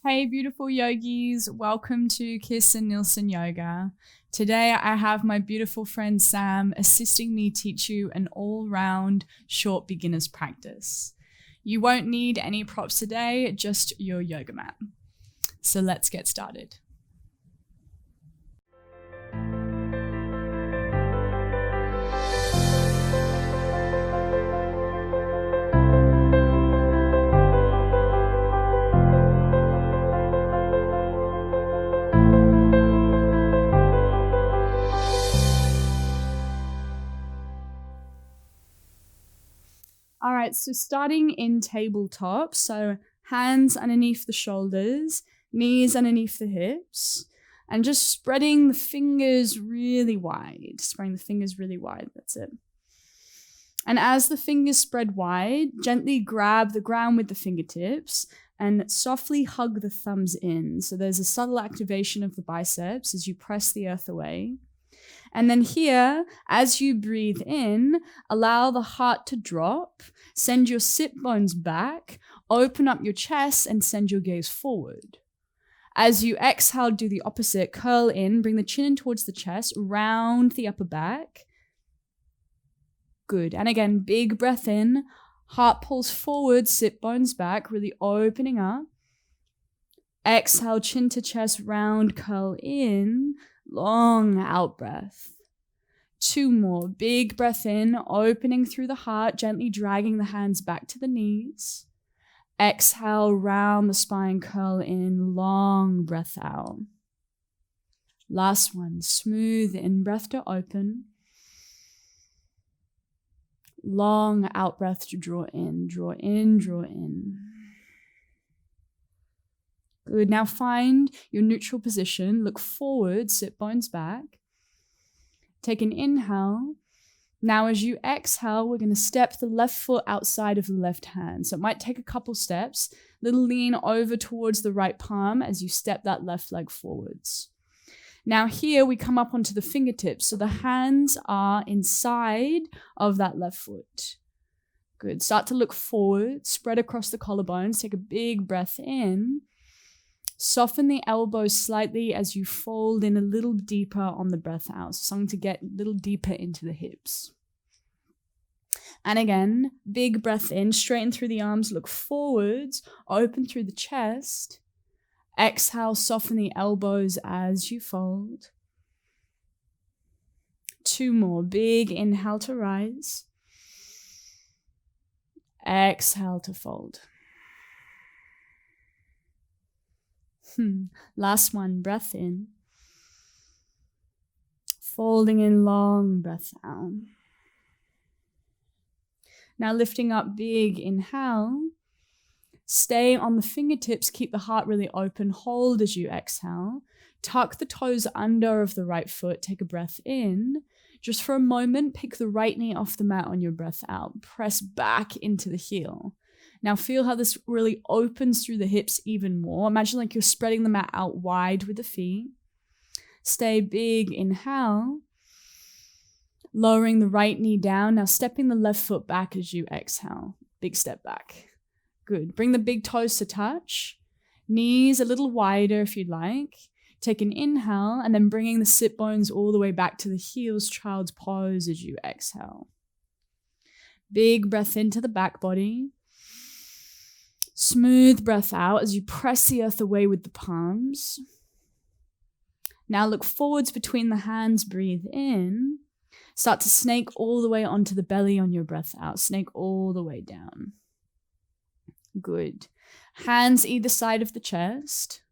Hey, beautiful yogis. Welcome to Kirsten Nielsen Yoga. Today, I have my beautiful friend Sam assisting me teach you an all-round short beginner's practice. You won't need any props today, just your yoga mat. So let's get started. All right, so starting in tabletop, so hands underneath the shoulders, knees underneath the hips, and just spreading the fingers really wide. That's it. And as the fingers spread wide, gently grab the ground with the fingertips and softly hug the thumbs in. So there's a subtle activation of the biceps as you press the earth away. And then here, as you breathe in, allow the heart to drop, send your sit bones back, open up your chest, and send your gaze forward. As you exhale, do the opposite, curl in, bring the chin in towards the chest, round the upper back. Good. And again, big breath in, heart pulls forward, sit bones back, really opening up. Exhale, chin to chest, round, curl in. Long out breath. 2 more. Big breath in, opening through the heart, gently dragging the hands back to the knees. Exhale, round the spine, curl in, long breath out. Last one. Smooth in breath to open. Long out breath to draw in, draw in, draw in. Good. Now find your neutral position. Look forward, sit bones back. Take an inhale. Now as you exhale, we're going to step the left foot outside of the left hand. So it might take a couple steps. Little lean over towards the right palm as you step that left leg forwards. Now here we come up onto the fingertips. So the hands are inside of that left foot. Good. Start to look forward, spread across the collarbones. Take a big breath in. Soften the elbows slightly as you fold in a little deeper on the breath out. So something to get a little deeper into the hips. And again, big breath in, straighten through the arms, look forwards, open through the chest. Exhale, soften the elbows as you fold. 2 more. Big inhale to rise. Exhale to fold. Last one, breath in. Folding in, long breath out. Now lifting up, big inhale. Stay on the fingertips, keep the heart really open. Hold as you exhale. Tuck the toes under of the right foot. Take a breath in. Just for a moment, pick the right knee off the mat on your breath out. Press back into the heel. Now feel how this really opens through the hips even more. Imagine like you're spreading the mat out wide with the feet. Stay big, inhale. Lowering the right knee down. Now stepping the left foot back as you exhale. Big step back. Good. Bring the big toes to touch. Knees a little wider if you'd like. Take an inhale and then bringing the sit bones all the way back to the heels, child's pose as you exhale. Big breath into the back body. Smooth breath out as you press the earth away with the palms. Now look forwards between the hands, breathe in. Start to snake all the way onto the belly on your breath out. Snake all the way down. Good. Hands either side of the chest.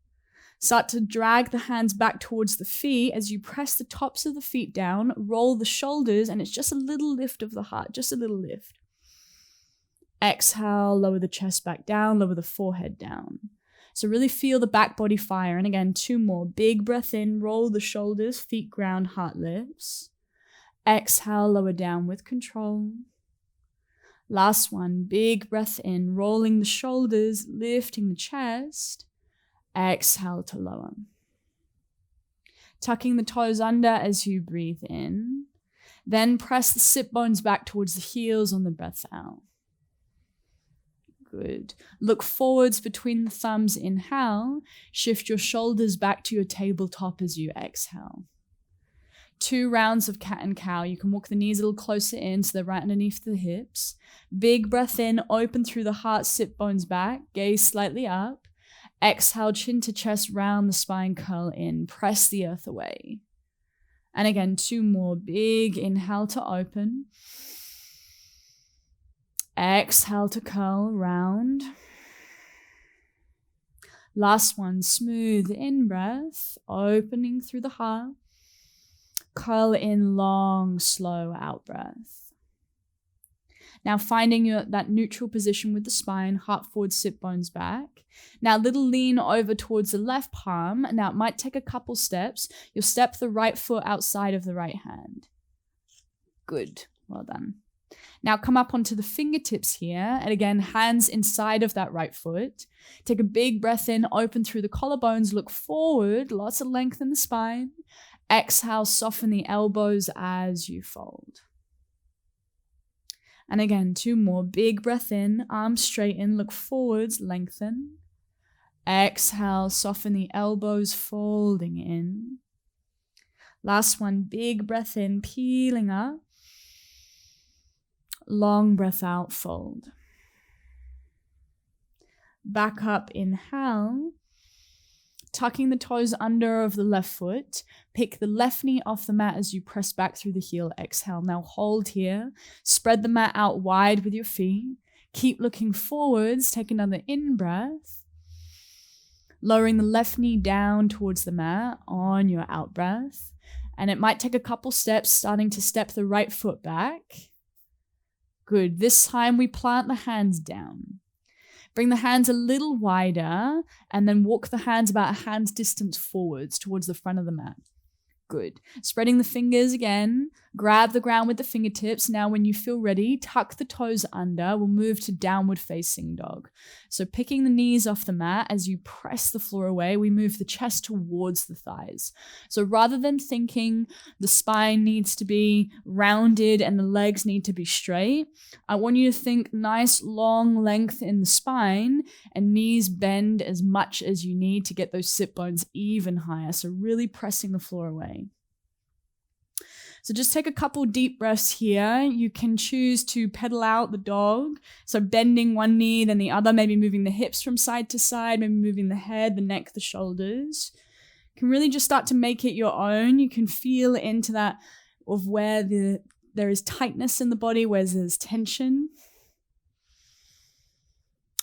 Start to drag the hands back towards the feet as you press the tops of the feet down, roll the shoulders, and it's just a little lift of the heart, just a little lift. Exhale, lower the chest back down, lower the forehead down. So really feel the back body fire. And again, 2 more. Big breath in, roll the shoulders, feet ground, heart lifts. Exhale, lower down with control. Last one. Big breath in, rolling the shoulders, lifting the chest. Exhale to lower. Tucking the toes under as you breathe in. Then press the sit bones back towards the heels on the breath out. Good. Look forwards between the thumbs, inhale. Shift your shoulders back to your tabletop as you exhale. 2 rounds of cat and cow. You can walk the knees a little closer in so they're right underneath the hips. Big breath in, open through the heart, sit bones back, gaze slightly up. Exhale, chin to chest, round the spine, curl in, press the earth away. And again, 2 more. Big inhale to open. Exhale to curl, round. Last one, smooth in-breath, opening through the heart. Curl in, long, slow out-breath. Now finding that neutral position with the spine, heart forward, sit bones back. Now little lean over towards the left palm. Now it might take a couple steps. You'll step the right foot outside of the right hand. Good, well done. Now come up onto the fingertips here. And again, hands inside of that right foot. Take a big breath in, open through the collarbones, look forward, lots of length in the spine. Exhale, soften the elbows as you fold. And again, 2 more. Big breath in, arms straighten, look forwards, lengthen. Exhale, soften the elbows, folding in. Last one, big breath in, peeling up. Long breath out, fold. Back up, inhale. Tucking the toes under of the left foot. Pick the left knee off the mat as you press back through the heel. Exhale. Now hold here. Spread the mat out wide with your feet. Keep looking forwards. Take another in-breath. Lowering the left knee down towards the mat on your out-breath. And it might take a couple steps, starting to step the right foot back. Good. This time we plant the hands down. Bring the hands a little wider and then walk the hands about a hand's distance forwards towards the front of the mat. Good. Spreading the fingers again. Grab the ground with the fingertips. Now when you feel ready, tuck the toes under. We'll move to downward facing dog. So picking the knees off the mat as you press the floor away, we move the chest towards the thighs. So rather than thinking the spine needs to be rounded and the legs need to be straight, I want you to think nice long length in the spine and knees bend as much as you need to get those sit bones even higher. So really pressing the floor away. So just take a couple deep breaths here. You can choose to pedal out the dog. So bending one knee, then the other, maybe moving the hips from side to side, maybe moving the head, the neck, the shoulders. You can really just start to make it your own. You can feel into that of where there is tightness in the body, where there's tension.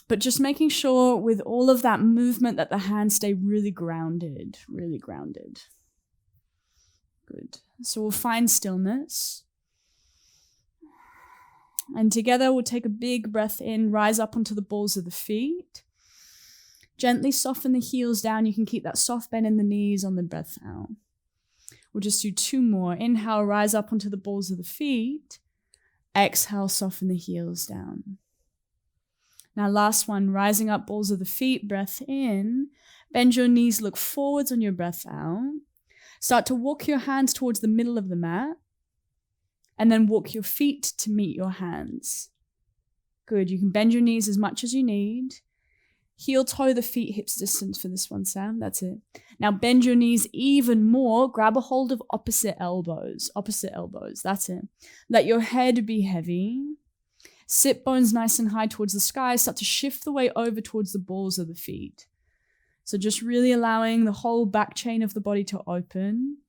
But just making sure with all of that movement that the hands stay really grounded, really grounded. Good. So we'll find stillness. And together we'll take a big breath in, rise up onto the balls of the feet. Gently soften the heels down. You can keep that soft bend in the knees on the breath out. We'll just do 2 more. Inhale, rise up onto the balls of the feet. Exhale, soften the heels down. Now last one, rising up, balls of the feet, breath in. Bend your knees, look forwards on your breath out. Start to walk your hands towards the middle of the mat. And then walk your feet to meet your hands. Good, you can bend your knees as much as you need. Heel toe the feet, hips distance for this one, Sam. That's it. Now bend your knees even more. Grab a hold of opposite elbows. Opposite elbows, that's it. Let your head be heavy. Sit bones nice and high towards the sky. Start to shift the weight over towards the balls of the feet. So just really allowing the whole back chain of the body to open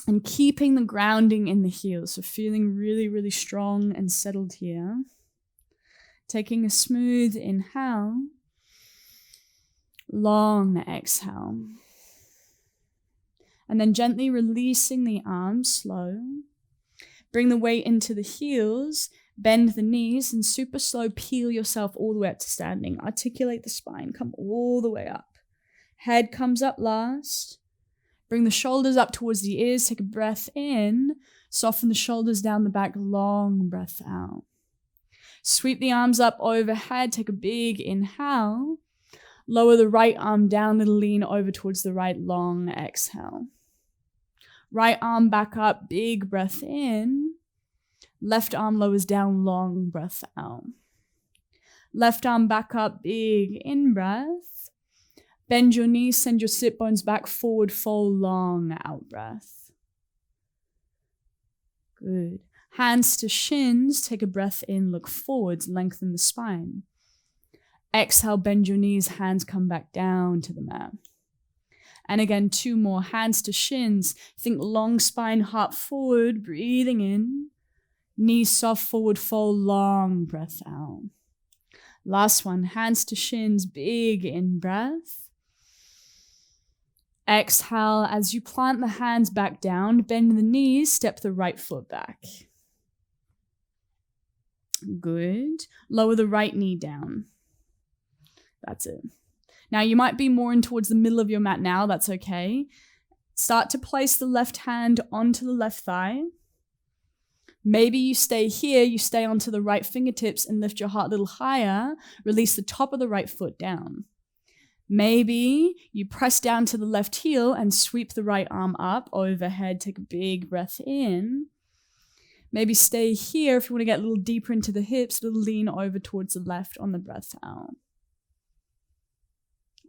and keeping the grounding in the heels. So feeling really, really strong and settled here. Taking a smooth inhale, long exhale. And then gently releasing the arms, slow. Bring the weight into the heels. Bend the knees and super slow peel yourself all the way up to standing. Articulate the spine. Come all the way up. Head comes up last. Bring the shoulders up towards the ears. Take a breath in. Soften the shoulders down the back. Long breath out. Sweep the arms up overhead. Take a big inhale. Lower the right arm down. Little lean over towards the right. Long exhale. Right arm back up. Big breath in. Left arm lowers down, long breath out. Left arm back up, big in-breath. Bend your knees, send your sit bones back, forward fold, long out-breath. Good. Hands to shins, take a breath in, look forwards, lengthen the spine. Exhale, bend your knees, hands come back down to the mat. And again, 2 more, hands to shins. Think long spine, heart forward, breathing in. Knees soft, forward fold, long breath out. Last one, hands to shins, big in breath. Exhale, as you plant the hands back down, bend the knees, step the right foot back. Good. Lower the right knee down. That's it. Now you might be more in towards the middle of your mat now, that's okay. Start to place the left hand onto the left thigh. Maybe you stay here, you stay onto the right fingertips and lift your heart a little higher, release the top of the right foot down. Maybe you press down to the left heel and sweep the right arm up overhead, take a big breath in. Maybe stay here if you want to get a little deeper into the hips, a little lean over towards the left on the breath out.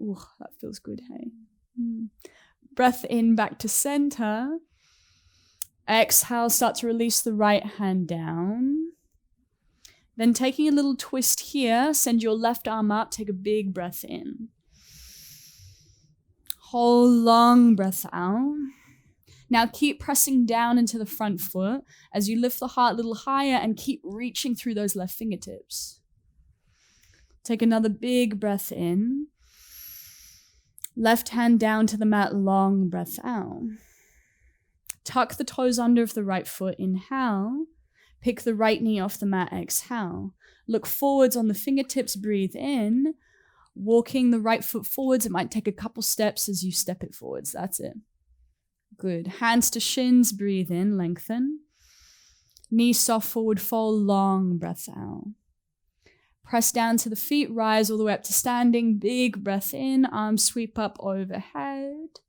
Ooh, that feels good, hey? Breath in, back to center. Exhale, start to release the right hand down. Then taking a little twist here, send your left arm up, take a big breath in. Whole long breath out. Now keep pressing down into the front foot as you lift the heart a little higher and keep reaching through those left fingertips. Take another big breath in. Left hand down to the mat, long breath out. Tuck the toes under of the right foot, inhale. Pick the right knee off the mat, exhale. Look forwards on the fingertips, breathe in. Walking the right foot forwards, it might take a couple steps as you step it forwards, that's it. Good. Hands to shins, breathe in, lengthen. Knee soft, forward fold, long breath out. Press down to the feet, rise all the way up to standing, big breath in, arms sweep up overhead.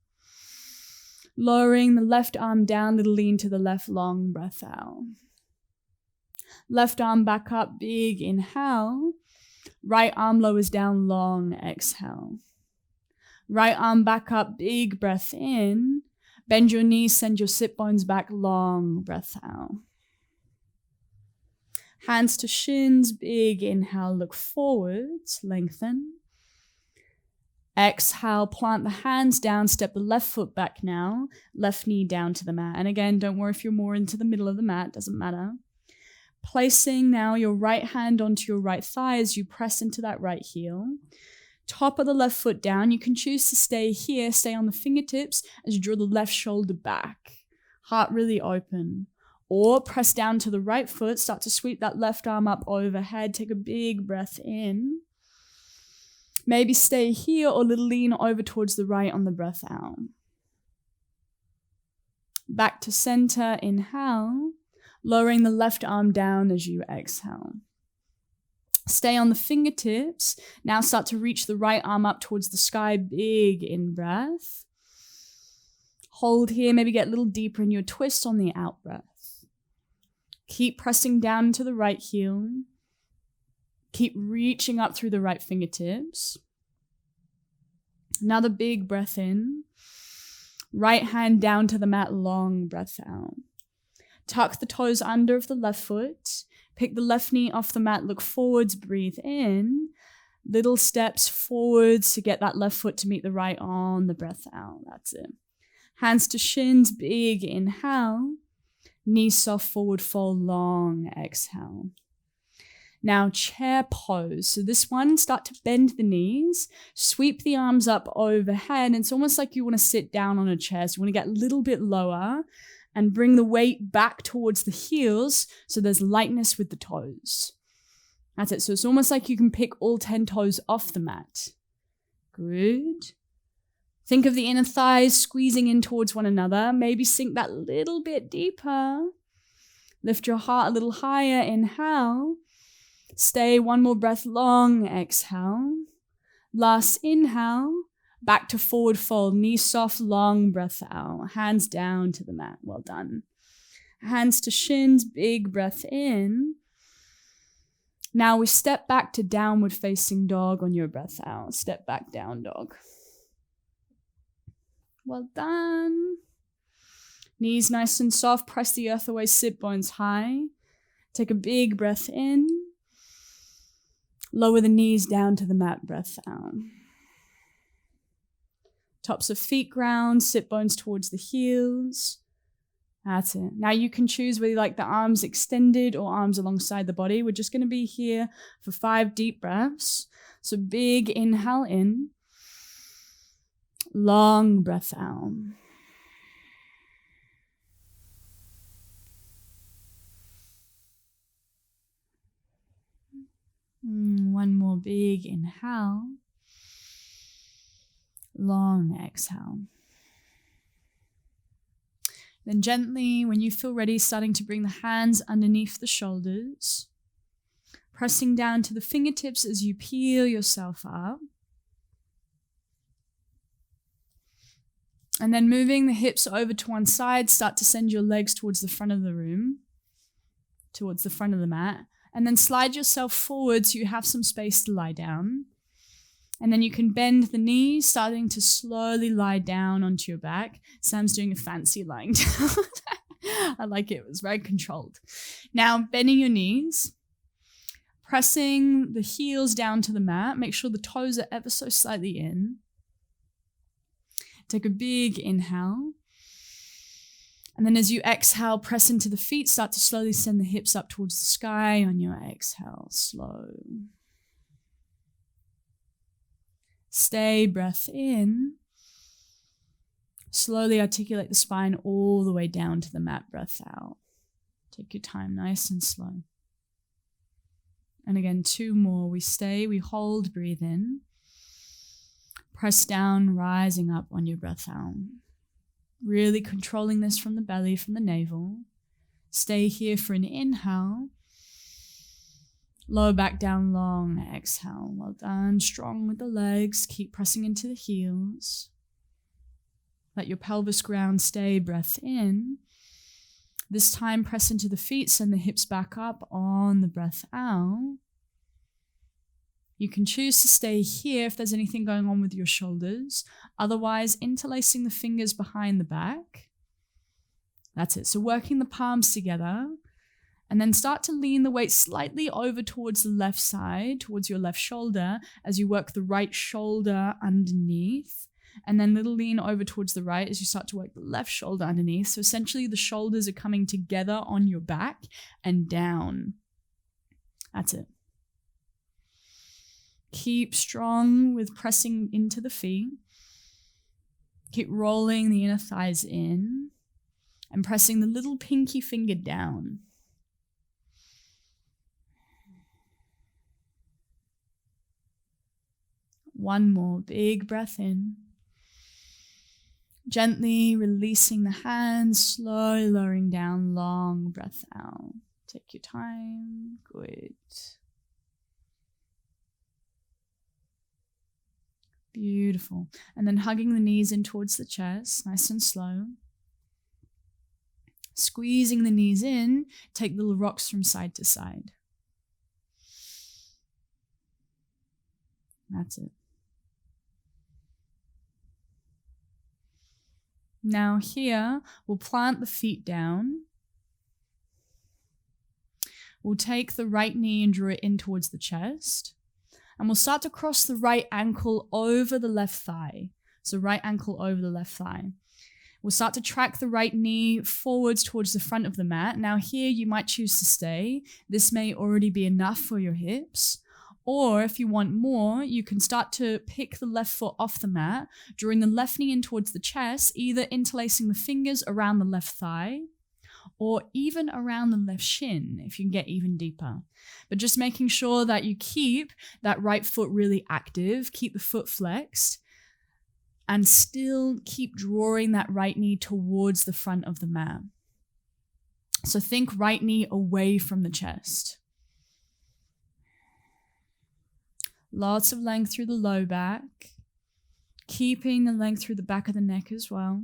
Lowering the left arm down, little lean to the left, long breath out. Left arm back up, big inhale. Right arm lowers down, long exhale. Right arm back up, big breath in. Bend your knees, send your sit bones back, long breath out. Hands to shins, big inhale, look forwards, lengthen. Exhale, plant the hands down, step the left foot back now, left knee down to the mat. And again, don't worry if you're more into the middle of the mat, doesn't matter. Placing now your right hand onto your right thigh as you press into that right heel. Top of the left foot down. You can choose to stay here, stay on the fingertips as you draw the left shoulder back. Heart really open. Or press down to the right foot, start to sweep that left arm up overhead, take a big breath in. Maybe stay here or little lean over towards the right on the breath out. Back to center, inhale. Lowering the left arm down as you exhale. Stay on the fingertips. Now start to reach the right arm up towards the sky, big in breath. Hold here, maybe get a little deeper in your twist on the out breath. Keep pressing down to the right heel. Keep reaching up through the right fingertips. Another big breath in. Right hand down to the mat, long breath out. Tuck the toes under of the left foot. Pick the left knee off the mat, look forwards, breathe in. Little steps forwards to get that left foot to meet the right on the breath out. That's it. Hands to shins, big inhale. Knees soft, forward fold, long exhale. Now chair pose. So this one, start to bend the knees, sweep the arms up overhead. It's almost like you want to sit down on a chair. So you want to get a little bit lower and bring the weight back towards the heels so there's lightness with the toes. That's it. So it's almost like you can pick all 10 toes off the mat. Good. Think of the inner thighs squeezing in towards one another. Maybe sink that little bit deeper. Lift your heart a little higher. Inhale. Stay one more breath long. Exhale. Last inhale. Back to forward fold, knee soft, long breath out. Hands down to the mat. Well done. Hands to shins, big breath in. Now we step back to downward facing dog on your breath out. Step back, down dog. Well done. Knees nice and soft. Press the earth away, sit bones high. Take a big breath in. Lower the knees down to the mat, breath out. Tops of feet ground, sit bones towards the heels. That's it. Now you can choose whether you like the arms extended or arms alongside the body. We're just going to be here for 5 deep breaths. So big inhale in. Long breath out. One more big inhale. Long exhale. Then gently, when you feel ready, starting to bring the hands underneath the shoulders, pressing down to the fingertips as you peel yourself up. And then moving the hips over to one side, start to send your legs towards the front of the room, towards the front of the mat. And then slide yourself forward so you have some space to lie down. And then you can bend the knees, starting to slowly lie down onto your back. Sam's doing a fancy lying down. I like it. It was very controlled. Now, bending your knees, pressing the heels down to the mat. Make sure the toes are ever so slightly in. Take a big inhale. And then as you exhale, press into the feet. Start to slowly send the hips up towards the sky on your exhale. Slow. Stay, breath in. Slowly articulate the spine all the way down to the mat, breath out. Take your time, nice and slow. And again, 2 more. We stay, we hold, breathe in. Press down, rising up on your breath out. Really controlling this from the belly, from the navel. Stay here for an inhale. Lower back down, long exhale. Well done. Strong with the legs. Keep pressing into the heels. Let your pelvis ground. Stay, breath in. This time, press into the feet. Send the hips back up on the breath out. You can choose to stay here if there's anything going on with your shoulders. Otherwise, interlacing the fingers behind the back. That's it. So working the palms together. And then start to lean the weight slightly over towards the left side, towards your left shoulder, as you work the right shoulder underneath. And then little lean over towards the right as you start to work the left shoulder underneath. So essentially the shoulders are coming together on your back and down. That's it. Keep strong with pressing into the feet. Keep rolling the inner thighs in and pressing the little pinky finger down. One more big breath in. Gently releasing the hands, slowly lowering down, long breath out. Take your time. Good. Beautiful. And then hugging the knees in towards the chest, nice and slow. Squeezing the knees in, take little rocks from side to side. That's it. Now here, we'll plant the feet down. We'll take the right knee and draw it in towards the chest. And we'll start to cross the right ankle over the left thigh. So right ankle over the left thigh. We'll start to track the right knee forwards towards the front of the mat. Now here you might choose to stay. This may already be enough for your hips. Or if you want more, you can start to pick the left foot off the mat, drawing the left knee in towards the chest, either interlacing the fingers around the left thigh, or even around the left shin, if you can get even deeper. But just making sure that you keep that right foot really active, keep the foot flexed, and still keep drawing that right knee towards the front of the mat. So think right knee away from the chest. Lots of length through the low back, keeping the length through the back of the neck as well.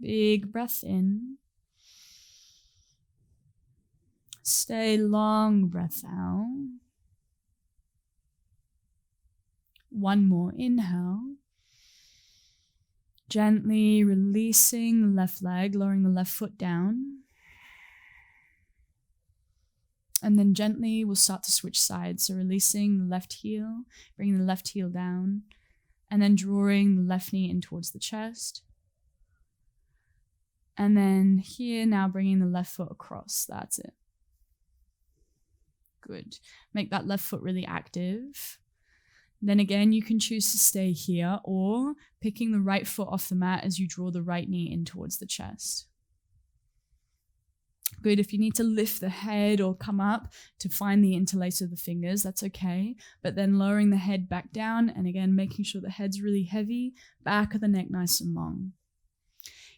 Big breath in. Stay, long breath out. One more inhale. Gently releasing the left leg, lowering the left foot down. And then gently we'll start to switch sides. So releasing the left heel, bringing the left heel down, and then drawing the left knee in towards the chest. And then here, now bringing the left foot across. That's it. Good. Make that left foot really active. Then again, you can choose to stay here or picking the right foot off the mat as you draw the right knee in towards the chest. Good. If you need to lift the head or come up to find the interlace of the fingers, that's okay. But then lowering the head back down and again, making sure the head's really heavy, back of the neck nice and long.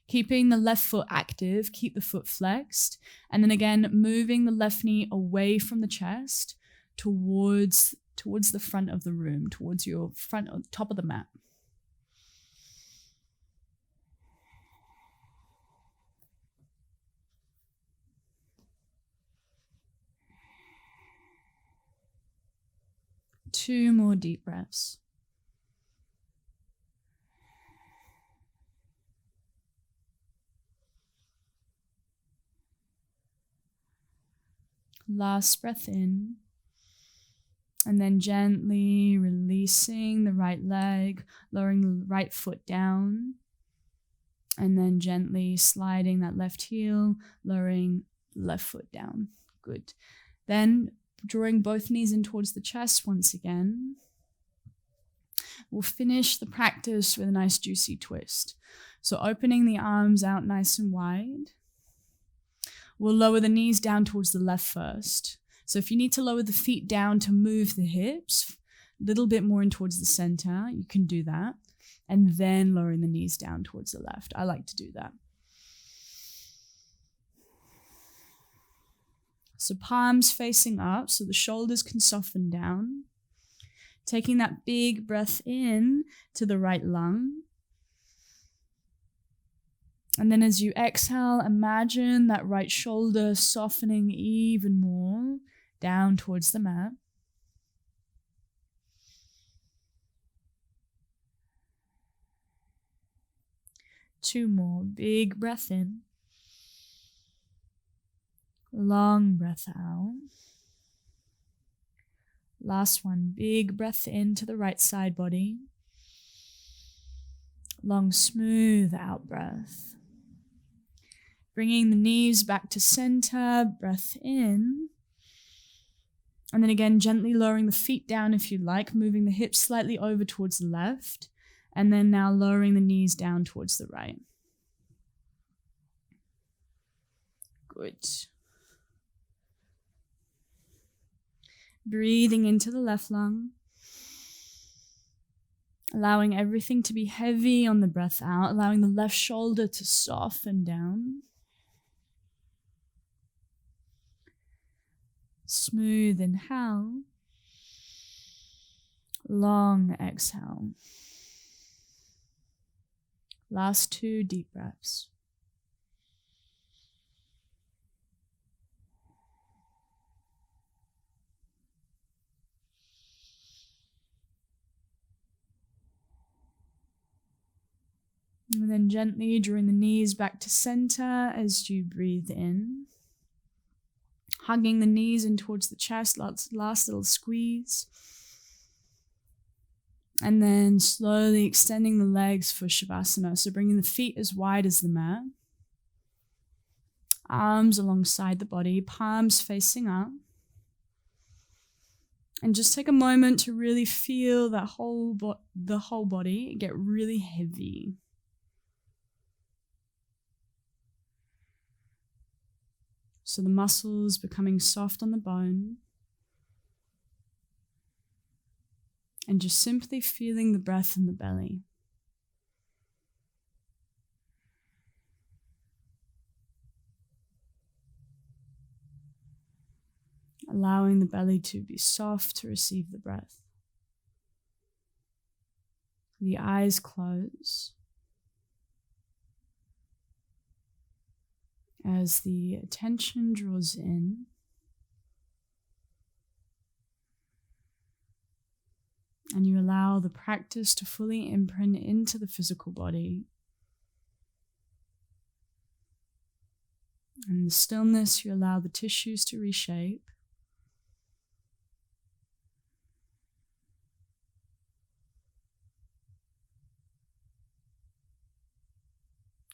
Keeping the left foot active, keep the foot flexed. And then again, moving the left knee away from the chest towards the front of the room, towards your front or top of the mat. Two more deep breaths. Last breath in. And then gently releasing the right leg, lowering the right foot down. And then gently sliding that left heel, lowering the left foot down. Good. Then drawing both knees in towards the chest once again. We'll finish the practice with a nice juicy twist. So opening the arms out nice and wide. We'll lower the knees down towards the left first. So if you need to lower the feet down to move the hips a little bit more in towards the center, you can do that. And then lowering the knees down towards the left. I like to do that. So palms facing up so the shoulders can soften down. Taking that big breath in to the right lung. And then as you exhale, imagine that right shoulder softening even more down towards the mat. Two more. Big breath in. Long breath out. Last one. Big breath into the right side body. Long, smooth out breath. Bringing the knees back to center. Breath in. And then again, gently lowering the feet down if you like, moving the hips slightly over towards the left. And then now lowering the knees down towards the right. Good. Breathing into the left lung. Allowing everything to be heavy on the breath out. Allowing the left shoulder to soften down. Smooth inhale. Long exhale. Last two deep breaths. And then gently drawing the knees back to center as you breathe in. Hugging the knees in towards the chest, last little squeeze. And then slowly extending the legs for Shavasana. So bringing the feet as wide as the mat. Arms alongside the body, palms facing up. And just take a moment to really feel that the whole body get really heavy. So the muscles becoming soft on the bone. And just simply feeling the breath in the belly. Allowing the belly to be soft to receive the breath. The eyes close. As the attention draws in, And you allow the practice to fully imprint into the physical body. And in the stillness, you allow the tissues to reshape.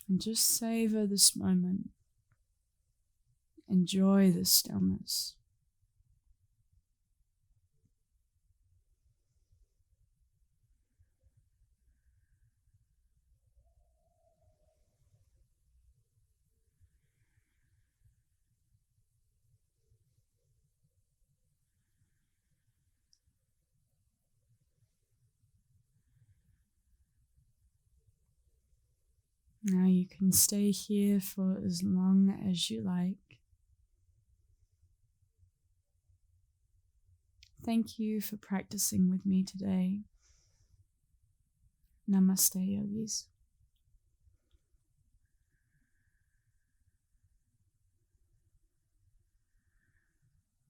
And just savor this moment. Enjoy this stillness. Now you can stay here for as long as you like. Thank you for practicing with me today. Namaste, yogis.